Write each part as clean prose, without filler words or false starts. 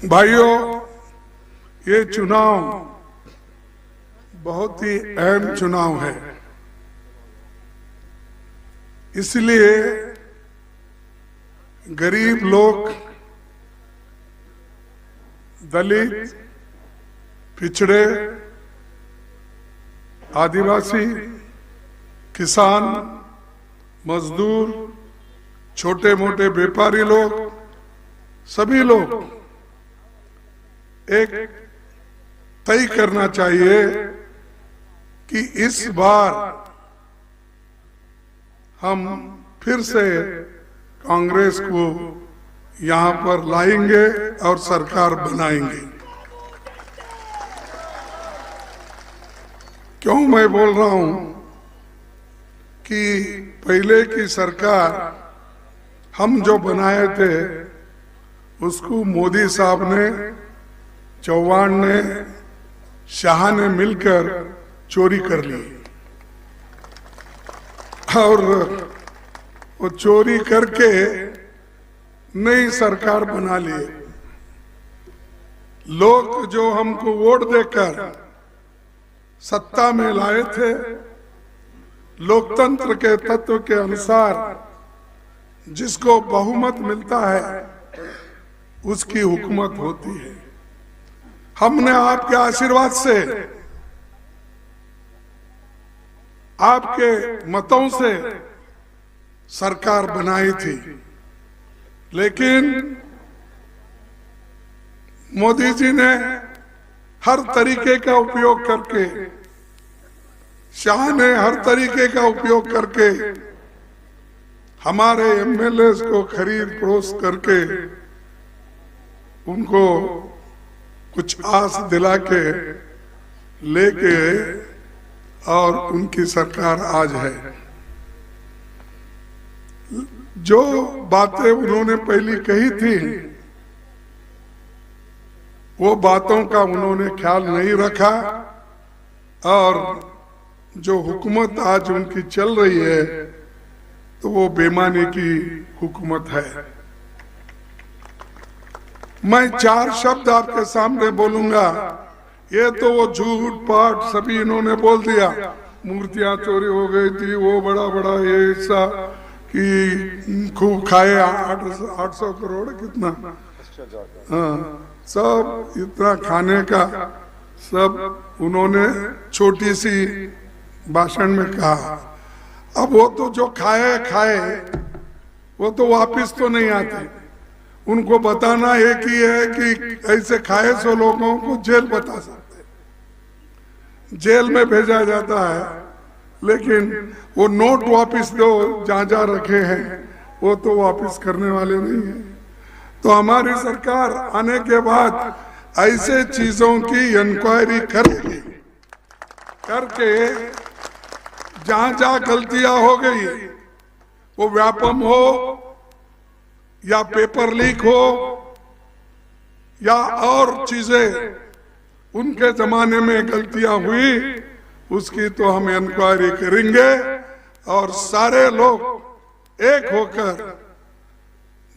भाइयों, ये चुनाव बहुत ही अहम चुनाव है। इसलिए गरीब लोग, दलित, पिछड़े, आदिवासी, किसान, मजदूर, छोटे मोटे व्यापारी लोग, सभी लोग एक तय करना चाहिए कि इस बार हम फिर से कांग्रेस को यहां पर लाएंगे और सरकार बनाएंगे। क्यों मैं बोल रहा हूं कि पहले की सरकार हम जो बनाए थे उसको मोदी साहब ने, चौहान ने, शाह ने मिलकर चोरी कर ली और वो चोरी करके नई सरकार बना ली। लोग जो हमको वोट देकर सत्ता में लाए थे, लोकतंत्र के तत्व के अनुसार जिसको बहुमत मिलता है उसकी हुकूमत होती है। हमने आपके आशीर्वाद से, आपके मतों से सरकार बनाई थी, लेकिन मोदी जी ने हर तरीके का उपयोग करके, शाह ने हर तरीके का उपयोग करके हमारे एमएलए को खरीद फरोख्त करके उनको कुछ आस दिला के लेके और उनकी सरकार आज है। जो बातें उन्होंने पहले कही थी वो बातों का उन्होंने ख्याल नहीं रखा और जो हुकूमत आज उनकी चल रही है तो वो बेईमानी की हुकूमत है। मैं 4 शब्द आपके सामने बोलूंगा। ये तो वो झूठ पाठ सभी इन्होंने बोल दिया, मूर्तियां चोरी हो गई थी, वो बड़ा बड़ा ये ऐसा कि खूब खाए 800 करोड़ कितना, हाँ, सब इतना खाने का सब उन्होंने छोटी सी भाषण में कहा। अब वो तो जो खाए वो तो वापिस तो नहीं आते। उनको बताना एक ही है कि ऐसे खाए सो लोगों को जेल बता सकते, जेल में भेजा जाता है, लेकिन वो नोट वापिस दो जहाँ रखे हैं वो तो वापिस करने वाले नहीं है। तो हमारी सरकार आने के बाद ऐसे चीजों की इंक्वायरी करेगी, करके जहाँ गलतियां हो गई, वो व्यापम हो या पेपर लीक हो या और चीजें उनके जमाने में गलतियां हुई, उसकी तो हम इंक्वायरी करेंगे और सारे लोग एक होकर,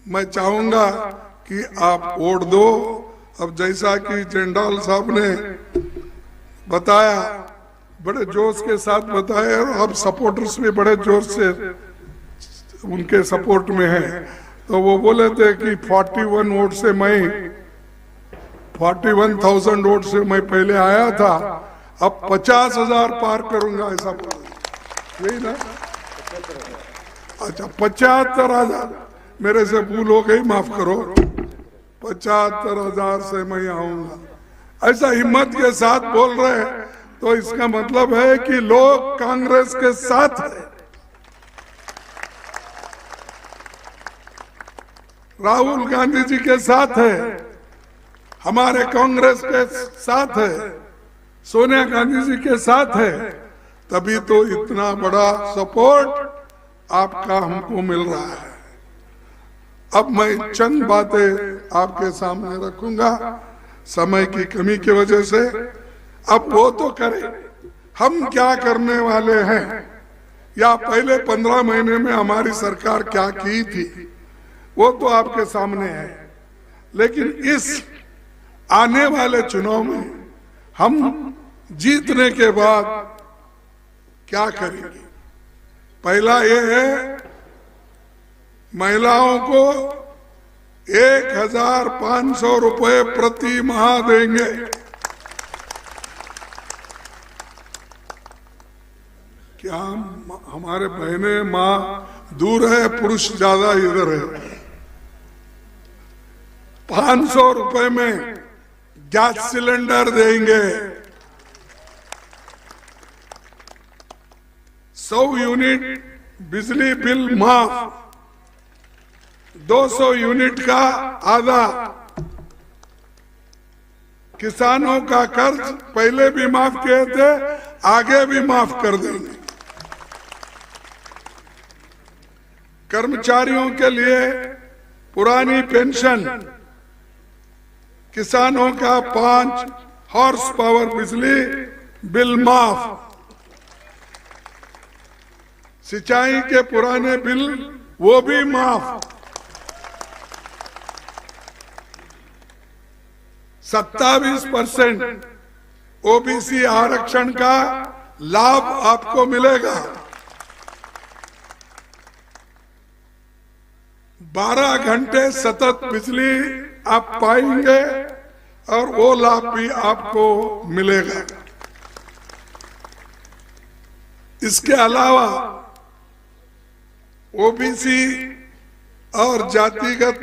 मैं चाहूंगा कि आप वोट दो। अब जैसा कि जेंडाल साहब ने बताया, बड़े जोश के साथ बताया और अब सपोर्टर्स भी बड़े जोश से उनके सपोर्ट में हैं। तो वो बोले थे कि 41 वोट से मैं 41,000 वोट से मैं पहले आया था, अब 50,000 पार करूंगा, ऐसा बोला, यही ना? अच्छा, 75,000, मेरे से भूल हो गई, माफ करो, 75,000 से मैं आऊंगा, ऐसा हिम्मत के साथ बोल रहे हैं। तो इसका मतलब है कि लोग कांग्रेस के साथ है, राहुल गांधी जी के साथ है, हमारे कांग्रेस के साथ है, सोनिया गांधी जी के साथ है, तभी तो इतना बड़ा सपोर्ट आपका हमको मिल रहा है। अब मैं चंद बातें आपके सामने रखूंगा समय की कमी की वजह से। अब वो तो करें, हम क्या करने वाले हैं, या पहले 15 महीने में हमारी सरकार क्या की थी, वो तो आपके सामने है। लेकिन इस आने वाले चुनाव में हम जीतने के बाद क्या करेंगे। पहला ये है, महिलाओं को 1,500 रुपए प्रति माह देंगे। क्या हमारे बहने माँ दूर है, पुरुष ज्यादा इधर है। 500 रुपए में गैस सिलेंडर देंगे। 100 यूनिट बिजली बिल माफ, 200 यूनिट का आधा। किसानों का कर्ज पहले भी माफ किए थे, आगे भी माफ कर देंगे। कर्मचारियों के लिए पुरानी पेंशन, किसानों का 5 हॉर्स पावर बिजली बिल माफ, सिंचाई के पुराने बिल वो भी माफ। 27% ओबीसी आरक्षण का लाभ आपको मिलेगा। 12 घंटे सतत बिजली आप पाएंगे और वो लाभ भी आपको मिलेगा। इसके अलावा ओबीसी और जातिगत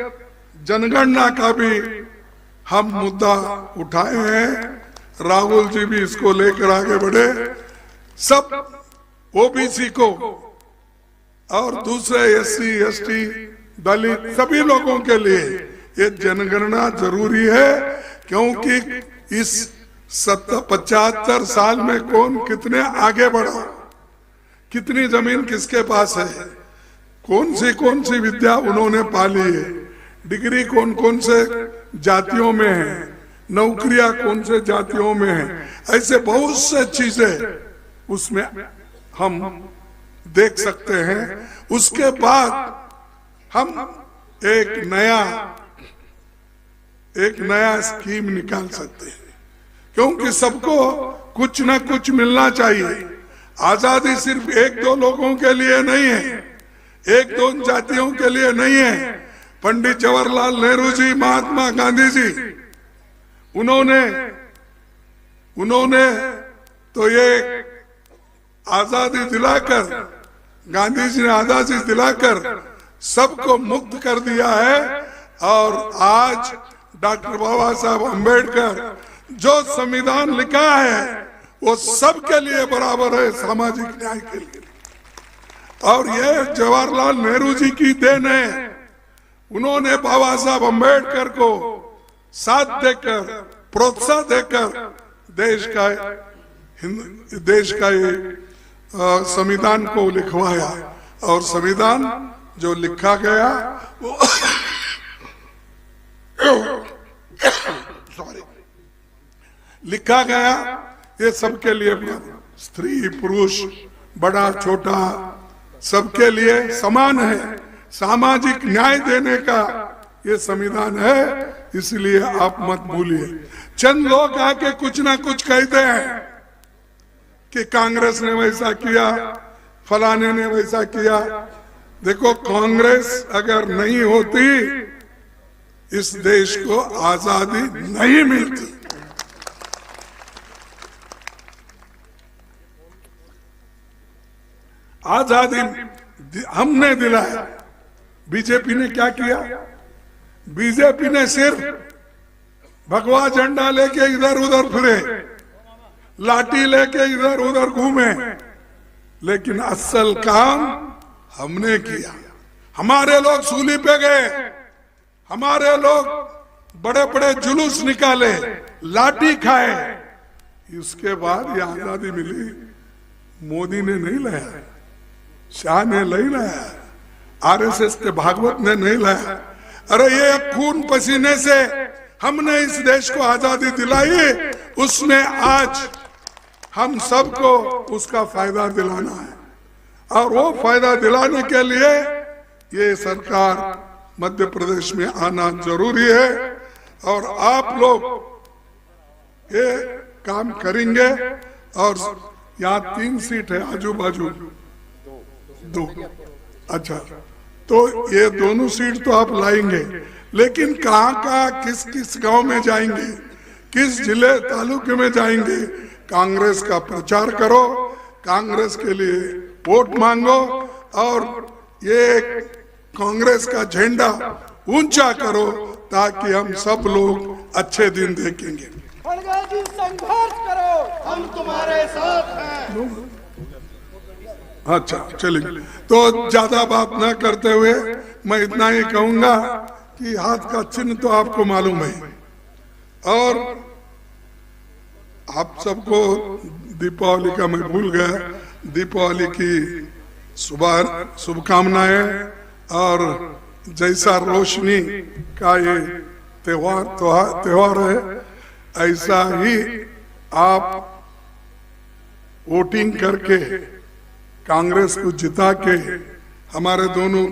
जनगणना का भी हम मुद्दा उठाए हैं। राहुल जी भी इसको लेकर आगे बढ़े। सब ओबीसी को और दूसरे एससी, एसटी, दलित सभी लोगों के लिए ये जनगणना जरूरी है, क्योंकि इस 75 साल में कौन कितने आगे बढ़ा, कितनी जमीन किसके पास है, कौन सी विद्या उन्होंने पाली है, डिग्री कौन कौन से जातियों में है, नौकरियां कौन से जातियों में है, ऐसे बहुत से चीजें उसमें हम देख सकते हैं। उसके बाद हम एक नया स्कीम निकाल सकते हैं, क्योंकि सबको कुछ ना कुछ मिलना चाहिए। आजादी सिर्फ 1-2 लोगों के लिए नहीं है, 1-2 जातियों के लिए नहीं है। पंडित जवाहरलाल नेहरू जी, महात्मा गांधी जी, उन्होंने तो ये आजादी दिलाकर, गांधी जी ने आजादी दिलाकर सबको मुक्त कर दिया है। और आज डॉक्टर बाबा साहब अम्बेडकर जो संविधान लिखा है वो सबके लिए बराबर है, सामाजिक न्याय के लिए। और ये जवाहरलाल नेहरू जी की देन है। उन्होंने बाबा साहब अम्बेडकर को साथ देकर, प्रोत्साहन देकर देश का ये संविधान को लिखवाया। और संविधान जो लिखा गया वो लिखा गया ये सबके लिए, स्त्री पुरुष बड़ा छोटा सबके लिए समान है। सामाजिक न्याय देने का ये संविधान है, इसलिए आप मत भूलिए। चंद लोग आके कुछ ना कुछ कहते हैं कि कांग्रेस ने वैसा किया, फलाने ने वैसा किया। देखो, कांग्रेस अगर नहीं होती इस देश को आजादी नहीं मिलती। आजादी हमने दिलाया। बीजेपी ने क्या किया? बीजेपी ने सिर्फ भगवा झंडा लेके इधर उधर फिरे, लाठी लेके इधर उधर घूमे, लेकिन असल काम हमने किया। हमारे लोग सूली पे गए, हमारे लोग बड़े बड़े जुलूस निकाले, लाठी खाए। इसके बाद ये आजादी मिली। मोदी ने नहीं लाया, शाह ने नहीं लाया, आरएसएस के भागवत ने नहीं लाया। अरे ये खून पसीने से हमने इस देश को आजादी दिलाई, उसमें आज हम सबको उसका फायदा दिलाना है। और वो फायदा दिलाने के लिए ये सरकार मध्य प्रदेश में आना जरूरी है। और आप लोग ये काम करेंगे। और यहाँ 3 सीट है आजू बाजू, 2। अच्छा, तो ये दोनों सीट तो आप लाएंगे, लेकिन कहाँ कहाँ किस किस गांव में जाएंगे, किस जिले तालुके में जाएंगे, कांग्रेस का प्रचार करो, कांग्रेस के लिए वोट मांगो और ये कांग्रेस का झंडा ऊंचा करो ताकि हम सब लोग अच्छे दिन देखेंगे। जी संघर्ष करो, हम तुम्हारे साथ हैं। अच्छा चलिए, तो ज्यादा बात न करते हुए मैं इतना ही कहूंगा कि हाथ का चिन्ह तो आपको मालूम है, और आप सबको दीपावली का मैं भूल गया, दीपावली की शुभकामनाएं। और जैसा रोशनी का ये त्योहार है, ऐसा ही आप वोटिंग करके कांग्रेस को जिता के, हमारे दोनों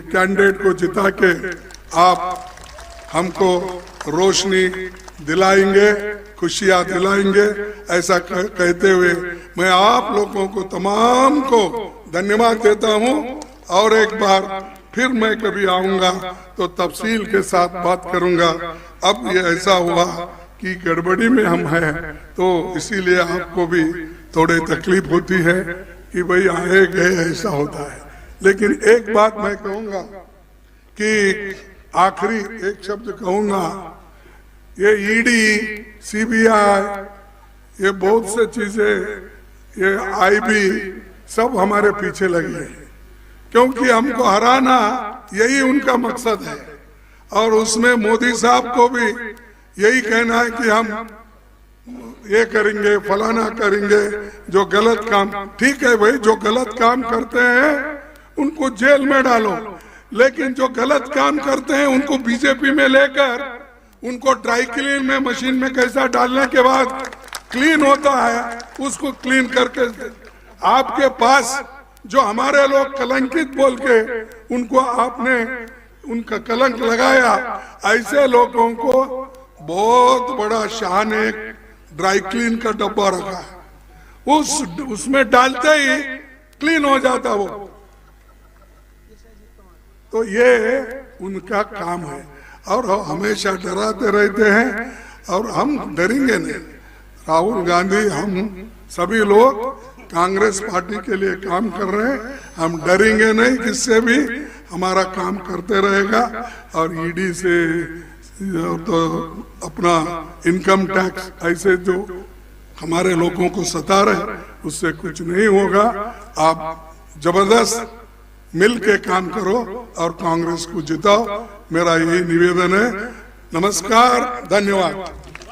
कैंडिडेट को जिता के आप हमको रोशनी दिलाएंगे, खुशियां दिलाएंगे। ऐसा कहते हुए मैं आप लोगों को तमाम को धन्यवाद देता हूं। और एक बार फिर मैं कभी आऊंगा तो तफसील के साथ बात करूंगा। अब ये ऐसा हुआ कि गड़बड़ी में हम हैं, तो इसीलिए आपको भी थोड़ी तकलीफ होती है कि भाई आए गए ऐसा होता है। लेकिन एक बात मैं कहूंगा कि आखिरी एक शब्द कहूंगा, ये ईडी, सीबीआई, ये बहुत से चीजें, ये आईबी सब हमारे पीछे लगी है, क्योंकि हमको हराना यही उनका मकसद है। और उसमें मोदी साहब को भी यही कहना है कि हम ये करेंगे, फलाना करेंगे, जो गलत काम। ठीक है भाई, जो गलत काम करते हैं उनको जेल में डालो, लेकिन जो गलत काम करते हैं उनको बीजेपी में लेकर उनको ड्राई क्लीन में मशीन में कैसा डालने के बाद क्लीन होता है, उसको क्लीन करके आपके पास जो हमारे लोग कलंकित बोल के उनको आपने उनका कलंक लगाया, ऐसे लोगों को बहुत बड़ा शाह ने ड्राई क्लीन का डब्बा रखा है, उसमें डालते ही क्लीन हो जाता वो। तो ये उनका काम है और हमेशा डराते रहते हैं, और हम डरेंगे नहीं। राहुल गांधी, हम सभी लोग कांग्रेस पार्टी के लिए काम कर रहे हैं, हम डरेंगे नहीं, किससे भी हमारा काम करते रहेगा। और ईडी से तो अपना इनकम टैक्स ऐसे जो हमारे लोगों को सता रहे, उससे कुछ नहीं होगा। आप जबरदस्त मिल के काम करो और कांग्रेस को जिताओ, मेरा यही निवेदन है। नमस्कार, धन्यवाद।